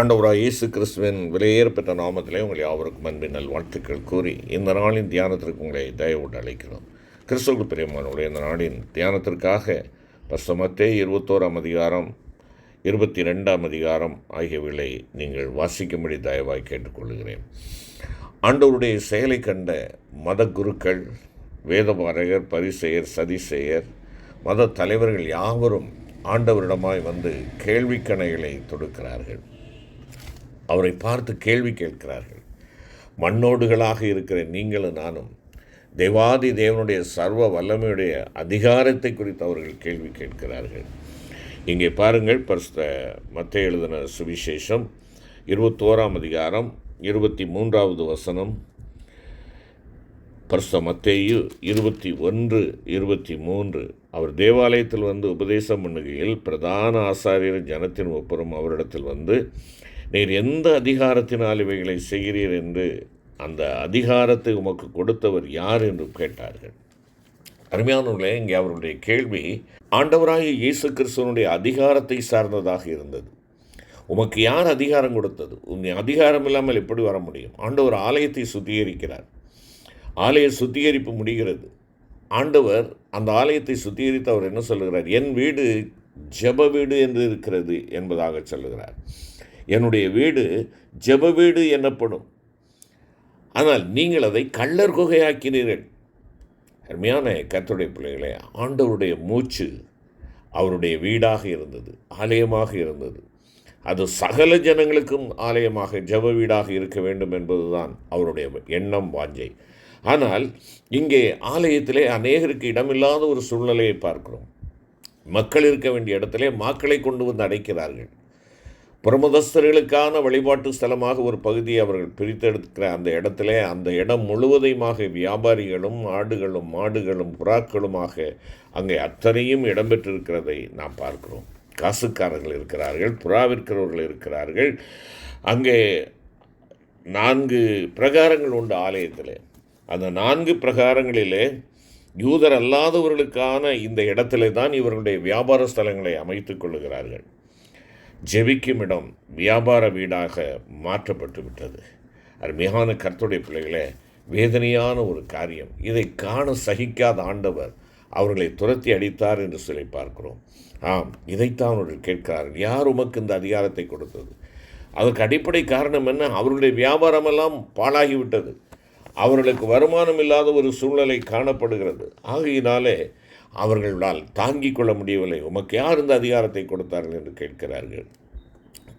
ஆண்டவராக இயேசு கிறிஸ்துவின் விலையேறப்பெற்ற நாமத்திலே உங்களை யாவருக்கும் அன்பின் நல்வாழ்த்துக்கள் கூறி இந்த நாளின் தியானத்திற்கு உங்களை தயவோடு அழைக்கிறோம். கிறிஸ்துவுக்கு பிரியமானவர்களே, இந்த நாளின் தியானத்திற்காக மத்தேயு 21 அதிகாரம் 22 அதிகாரம் ஆகியவைகளை நீங்கள் வாசிக்கும்படி தயவாய் கேட்டுக்கொள்கிறேன். ஆண்டவருடைய செயலை கண்ட மத குருக்கள், வேதபாரகர், பரிசேயர், சதிசேயர், மத தலைவர்கள் யாவரும் ஆண்டவரிடமாய் வந்து கேள்விக்கணைகளை தொடுக்கிறார்கள். அவரை பார்த்து கேள்வி கேட்கிறார்கள். மண்ணோடுகளாக இருக்கிற நீங்களும் நானும் தேவாதி தேவனுடைய சர்வ வல்லமையுடைய அதிகாரத்தை குறித்து அவர்கள் கேள்வி கேட்கிறார்கள். இங்கே பாருங்கள், பரிசுத்த மத்தேயு எழுதின சுவிசேஷம் 21 அதிகாரம் 23 வசனம். பரிசுத்த மத்தேயு 21:23. அவர் தேவாலயத்தில் வந்து உபதேசம் பண்ணுகையில் பிரதான ஆசாரியர் ஜனத்தின் ஒப்புறம் அவரிடத்தில் வந்து, நீர் எந்த அதிகாரத்தினால் இவைகளை செய்கிறீர் என்று அந்த அதிகாரத்தை உமக்கு கொடுத்தவர் யார் என்று கேட்டார்கள். அருமையானவர்களே, இங்கே அவருடைய கேள்வி ஆண்டவராகிய இயேசு கிறிஸ்துவனுடைய அதிகாரத்தை சார்ந்ததாக இருந்தது. உமக்கு யார் அதிகாரம் கொடுத்தது? உன் அதிகாரம் இல்லாமல் எப்படி வர முடியும்? ஆண்டவர் ஆலயத்தை சுத்திகரிக்கிறார். ஆலய சுத்திகரிப்பு முடிகிறது. ஆண்டவர் அந்த ஆலயத்தை சுத்திகரித்து அவர் என்ன சொல்லுகிறார்? என் வீடு ஜெப வீடு என்று இருக்கிறது என்பதாக சொல்லுகிறார். என்னுடைய வீடு ஜெப வீடு எனப்படும். ஆனால் நீங்கள் அதை கள்ளர் குகையாக்கினீர்கள். அருமையான கர்த்தருடைய பிள்ளைகளே, ஆண்டவருடைய மூச்சு அவருடைய வீடாக இருந்தது, ஆலயமாக இருந்தது. அது சகல ஜனங்களுக்கும் ஆலயமாக ஜெப வீடாக இருக்க வேண்டும் என்பதுதான் அவருடைய எண்ணம், வாஞ்சை. ஆனால் இங்கே ஆலயத்திலே அநேகருக்கு இடமில்லாத ஒரு சூழ்நிலையை பார்க்கிறோம். மக்கள் இருக்க வேண்டிய இடத்திலே மக்களை கொண்டு வந்து அடைக்கிறார்கள். பிரமதஸ்தர்களுக்கான வழிபாட்டு ஸ்தலமாக ஒரு பகுதியை அவர்கள் பிரித்தெடுக்கிற அந்த இடத்துல அந்த இடம் முழுவதையுமாக வியாபாரிகளும் ஆடுகளும் மாடுகளும் புறாக்களுமாக அங்கே அத்தனையும் இடம்பெற்றிருக்கிறதை நாம் பார்க்கிறோம். காசுக்காரர்கள் இருக்கிறார்கள், புறா விற்கிறவர்கள் இருக்கிறார்கள். அங்கே 4 பிரகாரங்கள் உண்டு ஆலயத்தில். அந்த 4 பிரகாரங்களிலே யூதர் அல்லாதவர்களுக்கான இந்த இடத்துல தான் இவர்களுடைய வியாபார ஸ்தலங்களை அமைத்து கொள்ளுகிறார்கள். ஜெபிக்கும் இடம் வியாபார வீடாக மாற்றப்பட்டு விட்டது. அருமையான கர்த்தருடைய பிள்ளைகளே, வேதனையான ஒரு காரியம். இதை காண சகிக்காத ஆண்டவர் அவர்களை துரத்தி அடித்தார் என்று சொல்லி பார்க்கிறோம். ஆம், இதைத்தான் அவர்கள் கேட்கிறார்கள். யார் உமக்கு இந்த அதிகாரத்தை கொடுத்தது? அதற்கு அடிப்படை காரணம் என்ன? அவர்களுடைய வியாபாரமெல்லாம் பாழாகிவிட்டது. அவர்களுக்கு வருமானம் இல்லாத ஒரு சூழ்நிலை காணப்படுகிறது. ஆகையினாலே அவர்களால் தாங்கிக் கொள்ள முடியவில்லை. உமக்கு யார் இந்த அதிகாரத்தை கொடுத்தார்கள் என்று கேட்கிறார்கள்.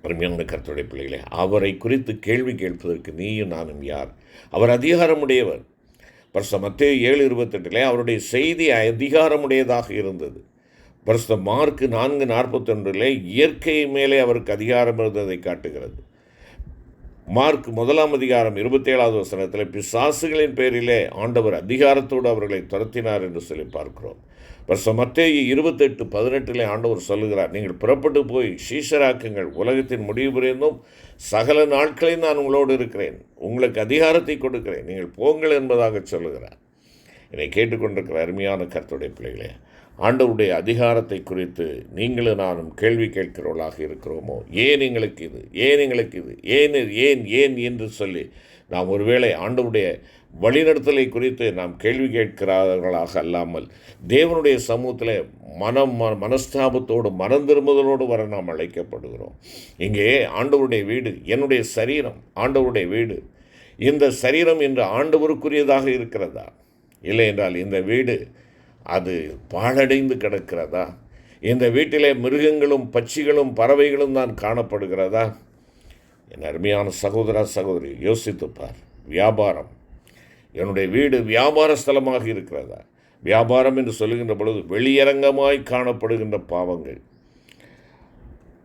அருமையான கர்த்தருடைய பிள்ளைகளே, அவரை குறித்து கேள்வி கேட்பதற்கு நீயும் நானும் யார்? அவர் அதிகாரமுடையவர். பரிசுத்த மத்தேயு 7:28 அவருடைய செய்தி அதிகாரமுடையதாக இருந்தது. பரிசுத்த மார்க் 4:41 இயற்கை மேலே அவருக்கு அதிகாரம் இருந்ததை காட்டுகிறது. மார்க் 1 அதிகாரம் 27 வசனத்தில் பிசாசுகளின் பேரிலே ஆண்டவர் அதிகாரத்தோடு அவர்களை துரத்தினார் என்று சொல்லி பார்க்கிறோம். மத்தேயு 28:18 ஆண்டவர் சொல்லுகிறார், நீங்கள் புறப்பட்டு போய் சீஷராக்குங்கள், உலகத்தின் முடிவு புரிந்தும் சகல நாட்களையும் நான் உங்களோடு இருக்கிறேன், உங்களுக்கு அதிகாரத்தை கொடுக்கிறேன், நீங்கள் போங்கள் என்பதாக சொல்லுகிறார். என்னை கேட்டுக்கொண்டிருக்கிற அருமையான கர்த்தருடைய பிள்ளைகளே, ஆண்டவருடைய அதிகாரத்தை குறித்து நீங்களும் நானும் கேள்வி கேட்கிறவர்களாக இருக்கிறோமோ? ஏன் எங்களுக்கு இது, ஏன் எங்களுக்கு இது, ஏன் ஏன் ஏன் என்று சொல்லி நாம் ஒருவேளை ஆண்டவருடைய வழிநடத்தலை குறித்து நாம் கேள்வி கேட்கிறார்களாக அல்லாமல் தேவனுடைய சமூகத்தில் மனஸ்தாபத்தோடு மனம் திரும்புதலோடு வர நாம் அழைக்கப்படுகிறோம். இங்கே ஆண்டவருடைய வீடு, என்னுடைய சரீரம் ஆண்டவருடைய வீடு. இந்த சரீரம் இன்று ஆண்டவருக்குரியதாக இருக்கிறதா? இல்லை என்றால் இந்த வீடு அது பாழடைந்து கிடக்கிறதா? இந்த வீட்டிலே மிருகங்களும் பட்சிகளும் பறவைகளும் தான் காணப்படுகிறதா? என் அருமையான சகோதரா சகோதரி, யோசித்துப்பார். வியாபாரம், என்னுடைய வீடு வியாபார ஸ்தலமாக இருக்கிறதா? வியாபாரம் என்று சொல்லுகின்ற பொழுது வெளியரங்கமாய் காணப்படுகின்ற பாவங்கள்,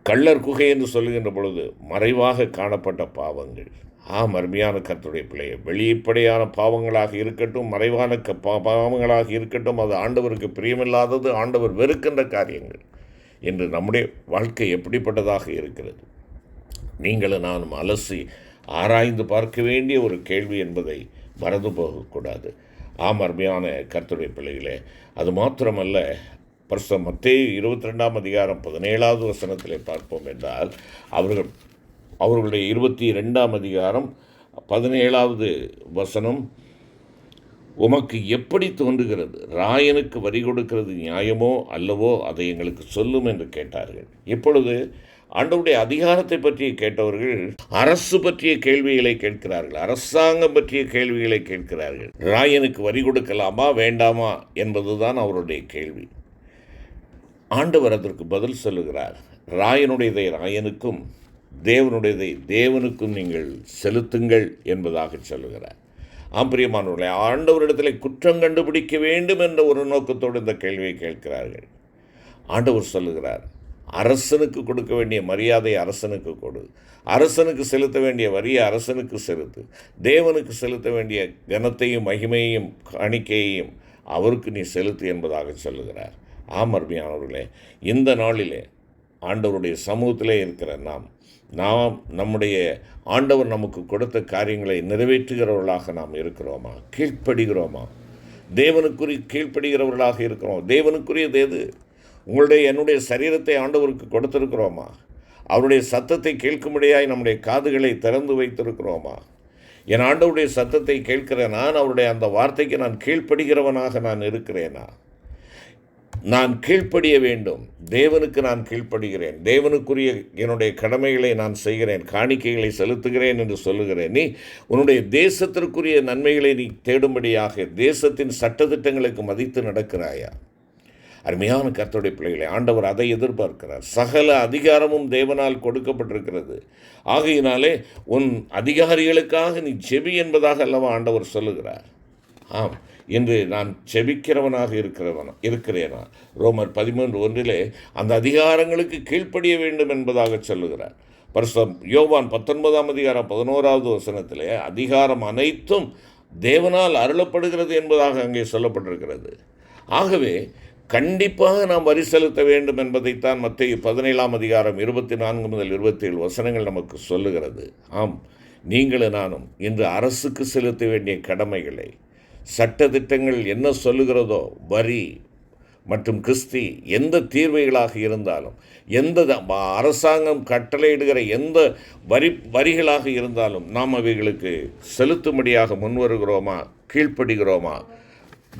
கள்ளர் குகை என்று சொல்லுகின்ற பொழுது மறைவாக காணப்பட்ட பாவங்கள். அருமையான கர்த்தருடைய பிள்ளையை, வெளிப்படையான பாவங்களாக இருக்கட்டும், மறைவான பாவங்களாக இருக்கட்டும், அது ஆண்டவருக்கு பிரியமில்லாதது, ஆண்டவர் வெறுக்கின்ற காரியங்கள். இன்று நம்முடைய வாழ்க்கை எப்படிப்பட்டதாக இருக்கிறது? நீங்களும் நானும் அலசி ஆராய்ந்து பார்க்க வேண்டிய ஒரு கேள்வி என்பதை மறந்து போகக்கூடாது. அருமையான கர்த்தருடைய பிள்ளைகளே, அது மாத்திரமல்ல, பரிசுத்த மத்தேயு 22 அதிகாரம் 17 வசனத்திலே பார்ப்போம் என்றால், அவர்கள் அவர்களுடைய 22ஆம் அதிகாரம் 17வது வசனம், உமக்கு எப்படி தோன்றுகிறது? ராயனுக்கு வரி கொடுக்கிறது நியாயமோ அல்லவோ, அதை எங்களுக்கு சொல்லும் என்று கேட்டார்கள். இப்பொழுது ஆண்டவருடைய அதிகாரத்தை பற்றி கேட்டவர்கள் அரசு பற்றிய கேள்விகளை கேட்கிறார்கள், அரசாங்கம் பற்றிய கேள்விகளை கேட்கிறார்கள். ராயனுக்கு வரி கொடுக்கலாமா வேண்டாமா என்பதுதான் அவருடைய கேள்வி. ஆண்டவர் அதற்கு பதில் சொல்லுகிறார், ராயனுடையதை ராயனுக்கும் தேவனுடையதை தேவனுக்கும் நீங்கள் செலுத்துங்கள் என்பதாக சொல்லுகிறார். பிரியமானவர்களே, ஆண்டவரிடத்தில் குற்றம் கண்டுபிடிக்க வேண்டும் என்ற ஒரு நோக்கத்தோடு இந்த கேள்வியை கேட்கிறார்கள். ஆண்டவர் சொல்லுகிறார், அரசனுக்கு கொடுக்க வேண்டிய மரியாதை அரசனுக்கு கொடு, அரசனுக்கு செலுத்த வேண்டிய வரியை அரசனுக்கு செலுத்து, தேவனுக்கு செலுத்த வேண்டிய கனத்தையும் மகிமையையும் காணிக்கையையும் அவருக்கு நீ செலுத்து என்பதாக சொல்லுகிறார். அருமையானவர்களே, இந்த நாளிலே ஆண்டவருடைய சமூகத்திலே இருக்கிற நாம் நம்முடைய ஆண்டவர் நமக்கு கொடுத்த காரியங்களை நிறைவேற்றுகிறவர்களாக நாம் இருக்கிறோமா? கீழ்ப்படுகிறோமா? தேவனுக்குரிய கீழ்ப்படுகிறவர்களாக இருக்கிறோம். தேவனுக்குரியது எது? என்னுடைய சரீரத்தை ஆண்டவருக்கு கொடுத்திருக்கிறோமா? அவருடைய சத்தத்தை கேட்கும்படியாய் நம்முடைய காதுகளை திறந்து வைத்திருக்கிறோமா? என் ஆண்டவருடைய சத்தத்தை கேட்கிற நான் அவருடைய அந்த வார்த்தைக்கு நான் கீழ்ப்படுகிறவனாக நான் இருக்கிறேனா? நான் கீழ்ப்படிய வேண்டும். தேவனுக்கு நான் கீழ்ப்படுகிறேன், தேவனுக்குரிய என்னுடைய கடமைகளை நான் செய்கிறேன், காணிக்கைகளை செலுத்துகிறேன் என்று சொல்லுகிறேன். நீ உன்னுடைய தேசத்திற்குரிய நன்மைகளை நீ தேடும்படியாக தேசத்தின் சட்டத்திட்டங்களுக்கு மதித்து நடக்கிறாயா? அருமையான கர்த்தருடைய பிள்ளைகளை, ஆண்டவர் அதை எதிர்பார்க்கிறார். சகல அதிகாரமும் தேவனால் கொடுக்கப்பட்டிருக்கிறது. ஆகையினாலே உன் அதிகாரிகளுக்காக நீ செவி என்பதாக அல்லவா ஆண்டவர் சொல்லுகிறார். இன்று நான் செபிக்கிறவனாக இருக்கிறேனா? ரோமர் 13:1 அந்த அதிகாரங்களுக்கு கீழ்ப்படிய வேண்டும் என்பதாக சொல்லுகிறார். பரிசுத்த யோவான் 19ஆம் அதிகாரம் 11வது வசனத்திலே அதிகாரம் அனைத்தும் தேவனால் அருளப்படுகிறது என்பதாக அங்கே சொல்லப்பட்டிருக்கிறது. ஆகவே கண்டிப்பாக நாம் வரி செலுத்த வேண்டும் என்பதைத்தான் மத்தேயு 17ஆம் அதிகாரம் 24 முதல் 27 வசனங்கள் நமக்கு சொல்லுகிறது. நீங்களும் நானும் இன்று அரசுக்கு செலுத்த வேண்டிய கடமைகளை, சட்டத்திட்டங்கள் என்ன சொல்லுகிறதோ, வரி மற்றும் கிறிஸ்தி எந்த தீர்வைகளாக இருந்தாலும், எந்த அரசாங்கம் கட்டளையிடுகிற எந்த வரிகளாக இருந்தாலும் நாம் அவைகளுக்கு செலுத்தும்படியாக முன்வருகிறோமா? கீழ்ப்படுகிறோமா?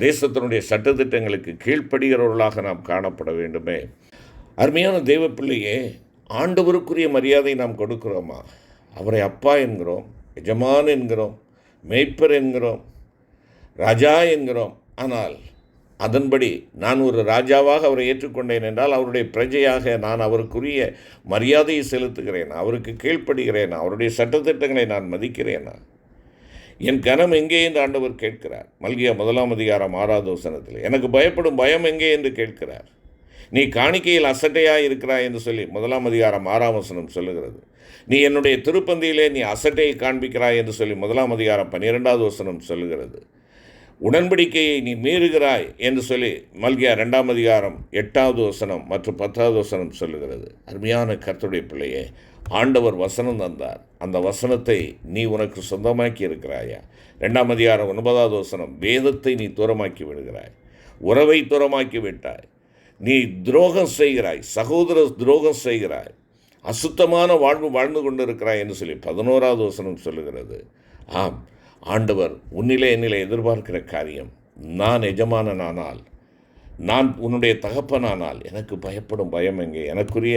தேசத்தினுடைய சட்டத்திட்டங்களுக்கு கீழ்ப்படுகிறவர்களாக நாம் காணப்பட வேண்டுமே. அருமையான தேவ பிள்ளையே, ஆண்டவருக்குரிய மரியாதை நாம் கொடுக்கிறோமா? அவரை அப்பா என்கிறோம், எஜமான் என்கிறோம், மேய்ப்பர் என்கிறோம், ராஜா என்கிறோம். ஆனால் அதன்படி நான் ஒரு ராஜாவாக அவரை ஏற்றுக்கொண்டேன் என்றால் அவருடைய பிரஜையாக நான் அவருக்குரிய மரியாதையை செலுத்துகிறேன், அவருக்கு கீழ்ப்படுகிறேன், அவருடைய சட்டத்திட்டங்களை நான் மதிக்கிறேனா? என் கனம் எங்கே என்று ஆண்டவர் கேட்கிறார். மல்கியா 1ஆம் அதிகாரம் 6வது வசனத்தில் எனக்கு பயப்படும் பயம் எங்கே என்று கேட்கிறார். நீ காணிக்கையில் அசட்டையாக இருக்கிறாய் என்று சொல்லி 1ஆம் அதிகாரம் 6ஆம் வசனம் சொல்லுகிறது. நீ என்னுடைய திருப்பந்தியிலே நீ அசட்டையை காண்பிக்கிறாய் என்று சொல்லி 1ஆம் அதிகாரம் 12வது வசனம் சொல்லுகிறது. உடன்படிக்கையை நீ மீறுகிறாய் என்று சொல்லி மல்கியா 2ஆம் அதிகாரம் 8வது வசனம் மற்றும் 10வது வசனம் சொல்லுகிறது. அருமையான கர்த்தருடைய பிள்ளையே, ஆண்டவர் வசனம் தந்தார். அந்த வசனத்தை நீ உனக்கு சொந்தமாக்கி இருக்கிறாயா? 2ஆம் அதிகாரம் 9வது வசனம், வேதத்தை நீ தூரமாக்கி விடுகிறாய், உறவை தூரமாக்கி விட்டாய், நீ துரோகம் செய்கிறாய், சகோதர துரோகம் செய்கிறாய், அசுத்தமான வாழ்ந்து கொண்டிருக்கிறாய் என்று சொல்லி 11வது வசனம் சொல்லுகிறது. ஆண்டவர் உன்னிலே என்னிலே எதிர்பார்க்கிற காரியம், நான் எஜமானனானால், நான் உன்னுடைய தகப்பனானால் எனக்கு பயப்படும் பயம் எங்கே? எனக்குரிய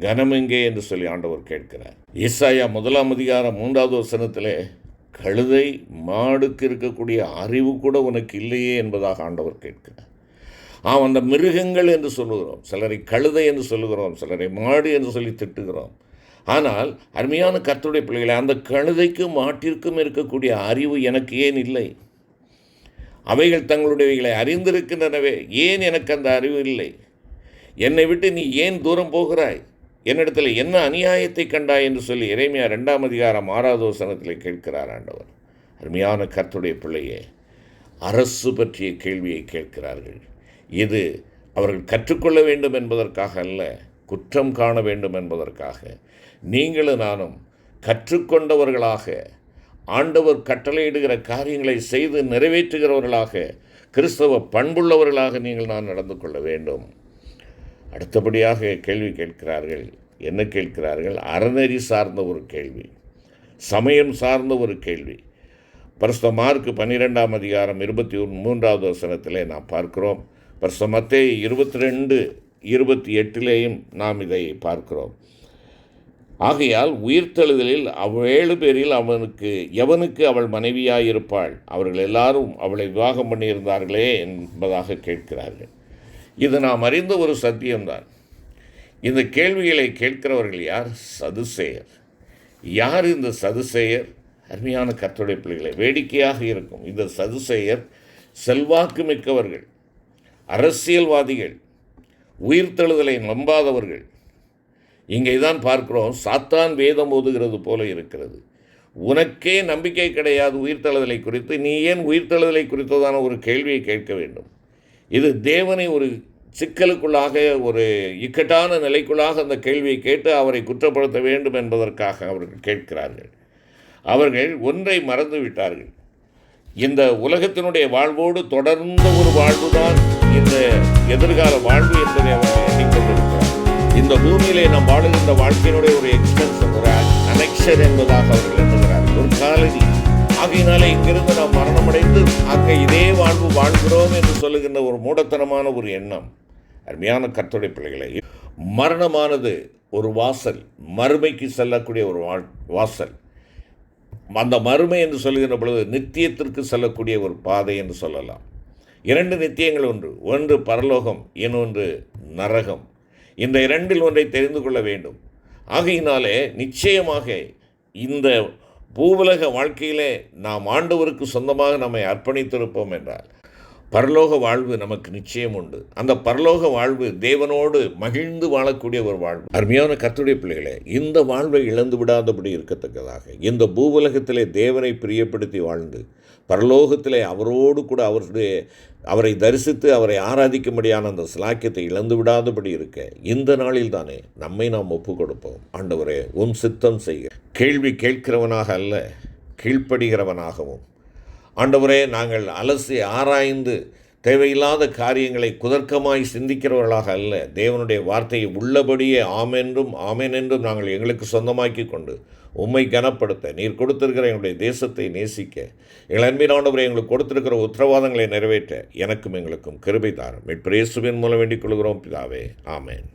கனம் எங்கே என்று சொல்லி ஆண்டவர் கேட்கிறார். ஏசாயா 1ஆம் அதிகாரம் 3வது வசனத்திலே கழுதை மாடுக்கு இருக்கக்கூடிய அறிவு கூட உனக்கு இல்லையே என்பதாக ஆண்டவர் கேட்கிறார். அந்த மிருகங்கள் என்று சொல்லுகிறோம், சிலரை கழுதை என்று சொல்லுகிறோம், சிலரை மாடு என்று சொல்லி திட்டுகிறோம். ஆனால் அருமையான கர்த்தருடைய பிள்ளைகளை, அந்த கழுதைக்கும் மாட்டிற்கும் இருக்கக்கூடிய அறிவு எனக்கு ஏன் இல்லை? அவைகள் தங்களுடையவைகளை அறிந்திருக்கின்றனவே, ஏன் எனக்கு அந்த அறிவு இல்லை? என்னை விட்டு நீ ஏன் தூரம் போகிறாய்? என்னிடத்தில் என்ன அநியாயத்தை கண்டாய் என்று சொல்லி எரேமியா 2ஆம் அதிகாரம் 6வது வசனத்தில் கேட்கிறார் ஆண்டவர். அருமையான கர்த்தருடைய பிள்ளையே, அரசு பற்றிய கேள்வியை கேட்கிறார்கள். இது அவர்கள் கற்றுக்கொள்ள வேண்டும் என்பதற்காக அல்ல, குற்றம் காண வேண்டும் என்பதற்காக. நீங்களும் நானும் கற்றுக்கொண்டவர்களாக, ஆண்டவர் கட்டளையிடுகிற காரியங்களை செய்து நிறைவேற்றுகிறவர்களாக, கிறிஸ்தவ பண்புள்ளவர்களாக நான் நடந்து கொள்ள வேண்டும். அடுத்தபடியாக கேள்வி கேட்கிறார்கள், என்ன கேட்கிறார்கள்? அறநெறி சார்ந்த ஒரு கேள்வி, சமயம் சார்ந்த ஒரு கேள்வி. பரிசுத்த மார்க்கு 12ஆம் அதிகாரம் 23வது வசனத்திலே நாம் பார்க்கிறோம். பரிசுத்த மத்தேயு 22:28 நாம் இதை பார்க்கிறோம். ஆகையால் உயிர்த்தெழுதலில் 7 பேரில் எவனுக்கு அவள் மனைவியாயிருப்பாள்? அவர்கள் எல்லாரும் அவளை விவாகம் பண்ணியிருந்தார்களே என்பதாக கேட்கிறார்கள். இது நாம் அறிந்த ஒரு சத்தியம்தான். இந்த கேள்விகளை கேட்கிறவர்கள் யார்? சதுசேயர். யார் இந்த சதுசேயர்? அருமையான கர்த்தருடைய பிள்ளைகளை, வேடிக்கையாக இருக்கும். இந்த சதுசேயர் செல்வாக்கு மிக்கவர்கள், அரசியல்வாதிகள், உயிர்த்தெழுதலை நம்பாதவர்கள். இங்கே தான் பார்க்கிறோம், சாத்தான் வேதம் ஓதுகிறது போல இருக்கிறது. உனக்கே நம்பிக்கை கிடையாது உயிர்த்தெழுதலை குறித்து, நீ ஏன் உயிர்த்தெழுதலை குறித்ததான ஒரு கேள்வியை கேட்க வேண்டும்? இது தேவனை ஒரு சிக்கலுக்குள்ளாக, ஒரு இக்கட்டான நிலைக்குள்ளாக அந்த கேள்வியை கேட்டு அவரை குற்றப்படுத்த வேண்டும் என்பதற்காக அவர்கள் கேட்கிறார்கள். அவர்கள் ஒன்றை மறந்து விட்டார்கள். இந்த உலகத்தினுடைய வாழ்வோடு தொடர்ந்த ஒரு வாழ்வுதான் இந்த எதிர்கால வாழ்வு என்பதை அவர்கள் எண்ணிக்கொண்டிருக்கிறார். இந்த பூமியிலே நாம் வாழுகின்ற வாழ்க்கையினுடைய ஒரு எக்ஸ்டென்ஷன், ஒரு அனெக்ஷன் என்பதாக அவர்கள் எண்ணுகிறார்கள், ஒரு காலனி. ஆகையினாலே இங்கிருந்து நாம் மரணமடைந்து அங்கே இதே வாழ்வு வாழ்கிறோம் என்று சொல்லுகின்ற ஒரு மூடத்தனமான ஒரு எண்ணம். அருமையான கர்த்தருடைய பிள்ளைகளை, மரணமானது ஒரு வாசல், மறுமைக்கு செல்லக்கூடிய ஒரு வாசல். அந்த மறுமை என்று சொல்லுகின்ற பொழுது நித்தியத்திற்கு செல்லக்கூடிய ஒரு பாதை என்று சொல்லலாம். 2 நித்தியங்கள் ஒன்று பரலோகம், இன்னொன்று நரகம். இந்த 2இல் ஒன்றை தெரிந்து கொள்ள வேண்டும். ஆகையினாலே நிச்சயமாக இந்த பூவுலக வாழ்க்கையிலே நாம் ஆண்டவருக்கு சொந்தமாக நம்மை அர்ப்பணித்திருப்போம் என்றால் பரலோக வாழ்வு நமக்கு நிச்சயம் உண்டு. அந்த பரலோக வாழ்வு தேவனோடு மகிழ்ந்து வாழக்கூடிய ஒரு வாழ்வு. அருமையான கர்த்தருடைய பிள்ளைகளே, இந்த வாழ்வை இழந்து விடாதபடி இருக்கத்தக்கதாக இந்த பூவுலகத்திலே தேவனை பிரியப்படுத்தி வாழ்ந்து பரலோகத்திலே அவரோடு கூட அவரை தரிசித்து அவரை ஆராதிக்கும்படியான அந்த சிலாக்கியத்தை இழந்து விடாதபடி இருக்க இந்த நாளில் தானே நம்மை நாம் ஒப்பு கொடுப்போம். ஆண்டவரே, உம் சித்தம் செய்க. கேள்வி கேட்கிறவனாக அல்ல, கீழ்ப்படுகிறவனாகவும். ஆண்டவரே, நாங்கள் அலசி ஆராய்ந்து தேவையில்லாத காரியங்களை குதர்க்கமாய் சிந்திக்கிறவர்களாக அல்ல, தேவனுடைய வார்த்தையை உள்ளபடியே ஆமென்றும் ஆமென் என்றும் நாங்கள் எங்களுக்கு சொந்தமாக்கி கொண்டு உம்மை கனப்படுத்த, நீர் கொடுத்திருக்கிற எங்களுடைய தேசத்தை நேசிக்க, எங்கள் அன்பின் ஆண்டவரை எங்களுக்கு கொடுத்திருக்கிற உத்தரவாதங்களை நிறைவேற்ற எனக்கும் எங்களுக்கும் கிருபை தாரும். மீட்பர் இயேசுவின் மூலம் வேண்டிக் கொள்கிறோம் பிதாவே, ஆமென்.